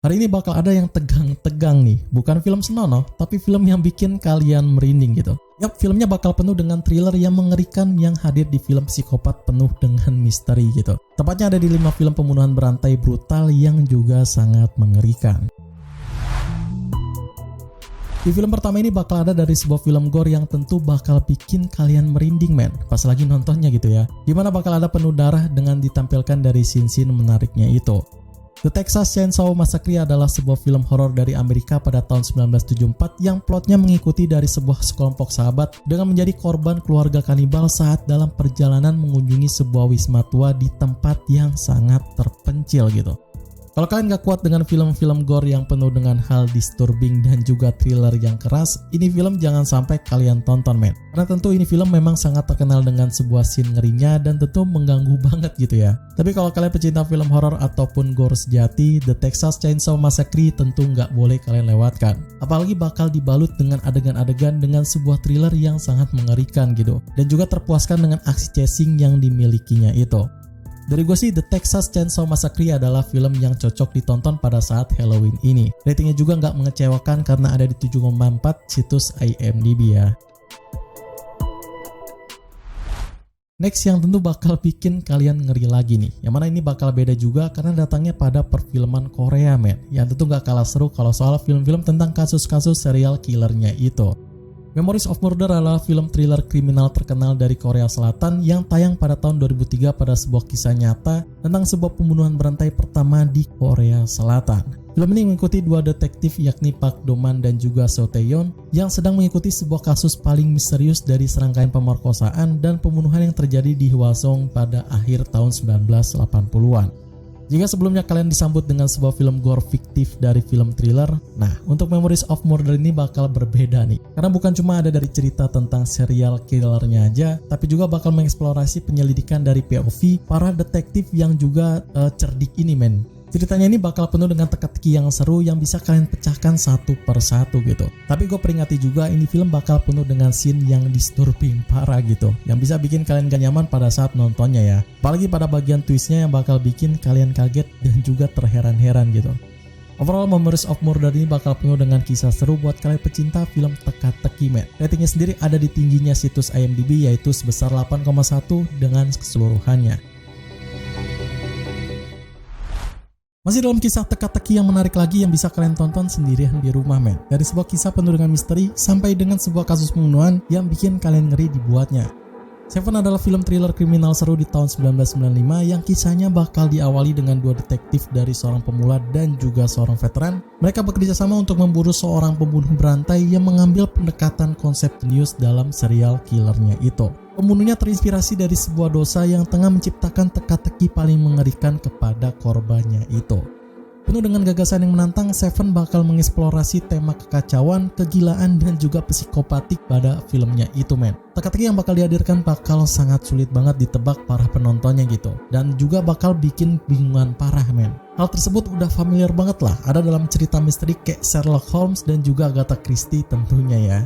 Hari ini bakal ada yang tegang-tegang nih, bukan film senonoh, tapi film yang bikin kalian merinding gitu. Yap, filmnya bakal penuh dengan thriller yang mengerikan yang hadir di film psikopat penuh dengan misteri gitu. Tepatnya ada di 5 film pembunuhan berantai brutal yang juga sangat mengerikan. Di film pertama ini bakal ada dari sebuah film gore yang tentu bakal bikin kalian merinding men pas lagi nontonnya gitu ya. Dimana bakal ada penuh darah dengan ditampilkan dari scene-scene menariknya itu. The Texas Chainsaw Massacre adalah sebuah film horor dari Amerika pada tahun 1974 yang plotnya mengikuti dari sebuah sekelompok sahabat dengan menjadi korban keluarga kanibal saat dalam perjalanan mengunjungi sebuah wisma tua di tempat yang sangat terpencil gitu. Kalau kalian gak kuat dengan film-film gore yang penuh dengan hal disturbing dan juga thriller yang keras, ini film jangan sampai kalian tonton men. Karena tentu ini film memang sangat terkenal dengan sebuah scene ngerinya dan tentu mengganggu banget gitu ya. Tapi kalau kalian pecinta film horor ataupun gore sejati, The Texas Chainsaw Massacre tentu gak boleh kalian lewatkan. Apalagi bakal dibalut dengan adegan-adegan dengan sebuah thriller yang sangat mengerikan gitu. Dan juga terpuaskan dengan aksi chasing yang dimilikinya itu. Dari gue sih, The Texas Chainsaw Massacre adalah film yang cocok ditonton pada saat Halloween ini. Ratingnya juga nggak mengecewakan karena ada di 7,4 situs IMDb ya. Next yang tentu bakal bikin kalian ngeri lagi nih. Yang mana ini bakal beda juga karena datangnya pada perfilman Korea men. Yang tentu nggak kalah seru kalau soal film-film tentang kasus-kasus serial killernya itu. Memories of Murder adalah film thriller kriminal terkenal dari Korea Selatan yang tayang pada tahun 2003 pada sebuah kisah nyata tentang sebuah pembunuhan berantai pertama di Korea Selatan. Film ini mengikuti 2 detektif yakni Park Do-man dan juga Seo Tae-yeon yang sedang mengikuti sebuah kasus paling misterius dari serangkaian pemerkosaan dan pembunuhan yang terjadi di Hwasong pada akhir tahun 1980-an. Jika sebelumnya kalian disambut dengan sebuah film gore fiktif dari film thriller, nah untuk Memories of Murder ini bakal berbeda nih. Karena bukan cuma ada dari cerita tentang serial killernya aja, tapi juga bakal mengeksplorasi penyelidikan dari POV para detektif yang juga cerdik ini men. Ceritanya ini bakal penuh dengan teka-teki yang seru yang bisa kalian pecahkan satu per satu gitu. Tapi gue peringati juga ini film bakal penuh dengan scene yang disturbing parah gitu. Yang bisa bikin kalian gak nyaman pada saat nontonnya ya. Apalagi pada bagian twistnya yang bakal bikin kalian kaget dan juga terheran-heran gitu. Overall, Memories of Murder ini bakal penuh dengan kisah seru buat kalian pecinta film teka-teki men. Ratingnya sendiri ada di tingginya situs IMDb yaitu sebesar 8,1 dengan keseluruhannya. Masih dalam kisah teka-teki yang menarik lagi yang bisa kalian tonton sendirian di rumah men. Dari sebuah kisah penuh dengan misteri sampai dengan sebuah kasus pembunuhan yang bikin kalian ngeri dibuatnya. Seven adalah film thriller kriminal seru di tahun 1995 yang kisahnya bakal diawali dengan 2 detektif dari seorang pemula dan juga seorang veteran. Mereka bekerja sama untuk memburu seorang pembunuh berantai yang mengambil pendekatan konsep jenius dalam serial killernya itu. Pembunuhnya terinspirasi dari sebuah dosa yang tengah menciptakan teka-teki paling mengerikan kepada korbannya itu. Penuh dengan gagasan yang menantang, Seven bakal mengeksplorasi tema kekacauan, kegilaan, dan juga psikopatik pada filmnya itu men. Teka-teki yang bakal dihadirkan bakal sangat sulit banget ditebak para penontonnya gitu. Dan juga bakal bikin bingungan parah men. Hal tersebut udah familiar banget lah, ada dalam cerita misteri kayak Sherlock Holmes dan juga Agatha Christie tentunya ya.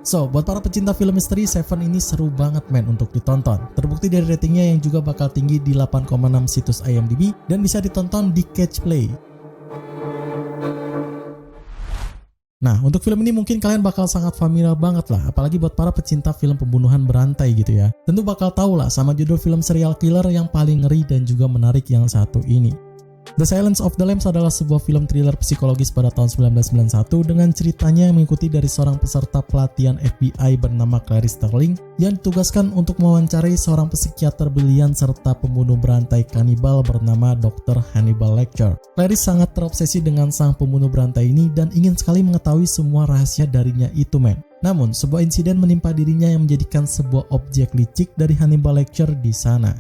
So, buat para pecinta film misteri, Seven ini seru banget men untuk ditonton. Terbukti dari ratingnya yang juga bakal tinggi di 8,6 situs IMDb dan bisa ditonton di Catch Play. Nah, untuk film ini mungkin kalian bakal sangat familiar banget lah, apalagi buat para pecinta film pembunuhan berantai gitu ya. Tentu bakal tahu lah sama judul film serial killer yang paling ngeri dan juga menarik yang satu ini. The Silence of the Lambs adalah sebuah film thriller psikologis pada tahun 1991 dengan ceritanya yang mengikuti dari seorang peserta pelatihan FBI bernama Clarice Starling yang ditugaskan untuk mewawancarai seorang psikiater brilian serta pembunuh berantai kanibal bernama Dr. Hannibal Lecter. Clarice sangat terobsesi dengan sang pembunuh berantai ini dan ingin sekali mengetahui semua rahasia darinya itu men. Namun, sebuah insiden menimpa dirinya yang menjadikan sebuah objek licik dari Hannibal Lecter di sana.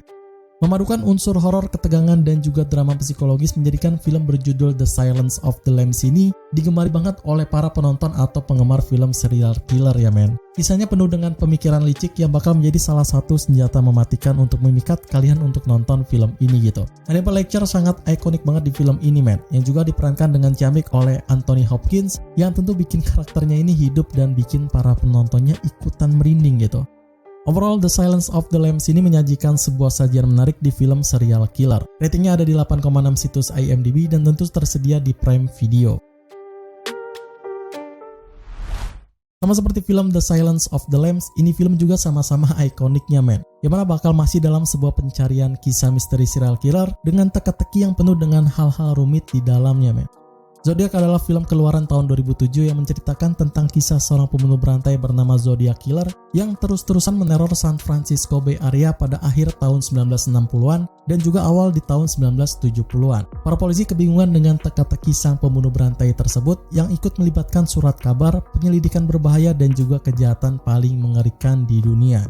Memadukan unsur horor, ketegangan, dan juga drama psikologis menjadikan film berjudul The Silence of the Lambs ini digemari banget oleh para penonton atau penggemar film serial killer ya men. Kisahnya penuh dengan pemikiran licik yang bakal menjadi salah satu senjata mematikan untuk memikat kalian untuk nonton film ini gitu. Hannibal Lecter sangat ikonik banget di film ini men, yang juga diperankan dengan ciamik oleh Anthony Hopkins yang tentu bikin karakternya ini hidup dan bikin para penontonnya ikutan merinding gitu. Overall, The Silence of the Lambs ini menyajikan sebuah sajian menarik di film serial killer. Ratingnya ada di 8,6 situs IMDb dan tentu tersedia di Prime Video. Sama seperti film The Silence of the Lambs, ini film juga sama-sama ikoniknya men. Yang mana bakal masih dalam sebuah pencarian kisah misteri serial killer dengan teka-teki yang penuh dengan hal-hal rumit di dalamnya men. Zodiac adalah film keluaran tahun 2007 yang menceritakan tentang kisah seorang pembunuh berantai bernama Zodiac Killer yang terus-terusan meneror San Francisco Bay Area pada akhir tahun 1960-an dan juga awal di tahun 1970-an. Para polisi kebingungan dengan teka-teki sang pembunuh berantai tersebut yang ikut melibatkan surat kabar, penyelidikan berbahaya dan juga kejahatan paling mengerikan di dunia.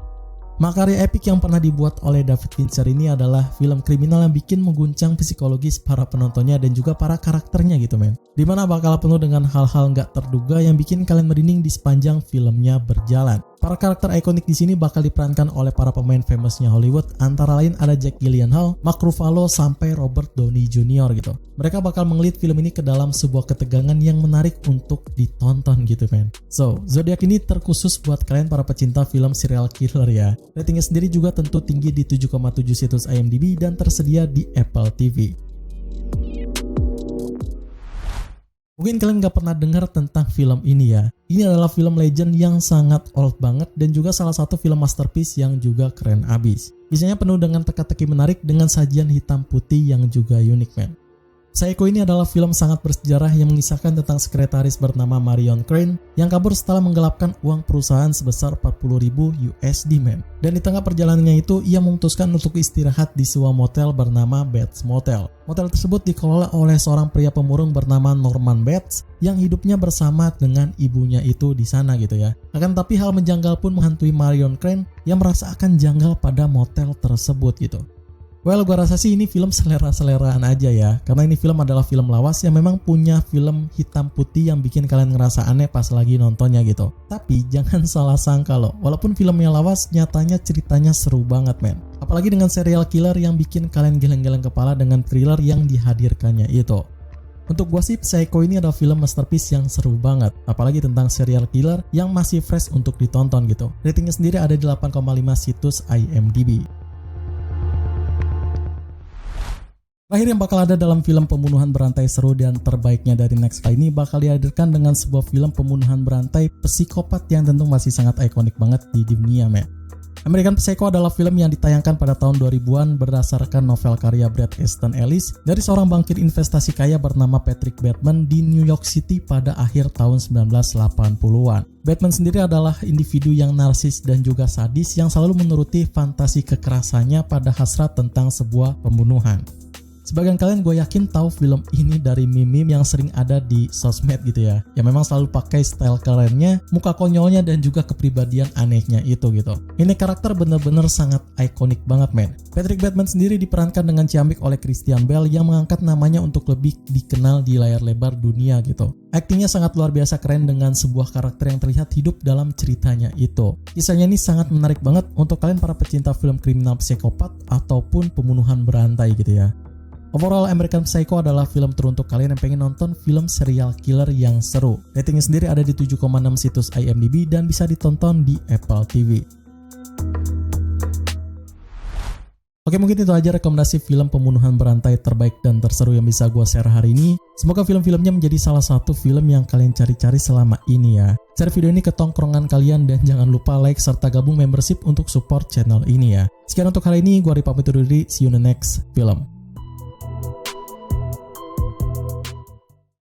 Makarya epik yang pernah dibuat oleh David Fincher ini adalah film kriminal yang bikin mengguncang psikologis para penontonnya dan juga para karakternya gitu men. Dimana bakal penuh dengan hal-hal nggak terduga yang bikin kalian merinding di sepanjang filmnya berjalan. Para karakter ikonik di sini bakal diperankan oleh para pemain famousnya Hollywood, antara lain ada Jake Gyllenhaal, Mark Ruffalo sampai Robert Downey Jr. gitu. Mereka bakal mengelit film ini ke dalam sebuah ketegangan yang menarik untuk ditonton gitu men. So, Zodiac ini terkhusus buat kalian para pecinta film serial killer ya. Ratingnya sendiri juga tentu tinggi di 7,7 situs IMDb dan tersedia di Apple TV. Mungkin kalian gak pernah dengar tentang film ini ya. Ini adalah film legend yang sangat old banget dan juga salah satu film masterpiece yang juga keren abis. Isinya penuh dengan teka-teki menarik dengan sajian hitam putih yang juga unik men. Psycho ini adalah film sangat bersejarah yang mengisahkan tentang sekretaris bernama Marion Crane yang kabur setelah menggelapkan uang perusahaan sebesar 40.000 USD men. Dan di tengah perjalanannya itu ia memutuskan untuk istirahat di sebuah motel bernama Bates Motel. Motel tersebut dikelola oleh seorang pria pemurung bernama Norman Bates yang hidupnya bersama dengan ibunya itu di sana gitu ya. Akan tapi hal menjanggal pun menghantui Marion Crane yang merasa akan janggal pada motel tersebut gitu. Well, gua rasa sih ini film selera-seleraan aja ya. Karena ini film adalah film lawas yang memang punya film hitam putih yang bikin kalian ngerasa aneh pas lagi nontonnya gitu. Tapi jangan salah sangka loh, walaupun filmnya lawas, nyatanya ceritanya seru banget men. Apalagi dengan serial killer yang bikin kalian geleng-geleng kepala dengan thriller yang dihadirkannya itu. Untuk gua sih, Psycho ini adalah film masterpiece yang seru banget. Apalagi tentang serial killer yang masih fresh untuk ditonton gitu. Ratingnya sendiri ada di 8,5 situs IMDb. Terakhir yang bakal ada dalam film pembunuhan berantai seru dan terbaiknya dari Next kali ini bakal dihadirkan dengan sebuah film pembunuhan berantai psikopat yang tentu masih sangat ikonik banget di dunia men. American Psycho adalah film yang ditayangkan pada tahun 2000-an berdasarkan novel karya Bret Easton Ellis dari seorang bankir investasi kaya bernama Patrick Bateman di New York City pada akhir tahun 1980-an. Bateman sendiri adalah individu yang narsis dan juga sadis yang selalu menuruti fantasi kekerasannya pada hasrat tentang sebuah pembunuhan. Sebagian kalian gue yakin tahu film ini dari meme-meme yang sering ada di sosmed gitu ya. Yang memang selalu pakai style kerennya, muka konyolnya dan juga kepribadian anehnya itu gitu. Ini karakter bener-bener sangat ikonik banget men. Patrick Bateman sendiri diperankan dengan ciamik oleh Christian Bale yang mengangkat namanya untuk lebih dikenal di layar lebar dunia gitu. Aktingnya sangat luar biasa keren dengan sebuah karakter yang terlihat hidup dalam ceritanya itu. Kisahnya ini sangat menarik banget untuk kalian para pecinta film kriminal psikopat ataupun pembunuhan berantai gitu ya. Overall, American Psycho adalah film teruntuk kalian yang pengen nonton film serial killer yang seru. Ratingnya sendiri ada di 7,6 situs IMDb dan bisa ditonton di Apple TV. Oke, mungkin itu aja rekomendasi film pembunuhan berantai terbaik dan terseru yang bisa gue share hari ini. Semoga film-filmnya menjadi salah satu film yang kalian cari-cari selama ini ya. Share video ini ke tongkrongan kalian dan jangan lupa like serta gabung membership untuk support channel ini ya. Sekian untuk hari ini, gue Ari pamit undur diri, see you in the next film.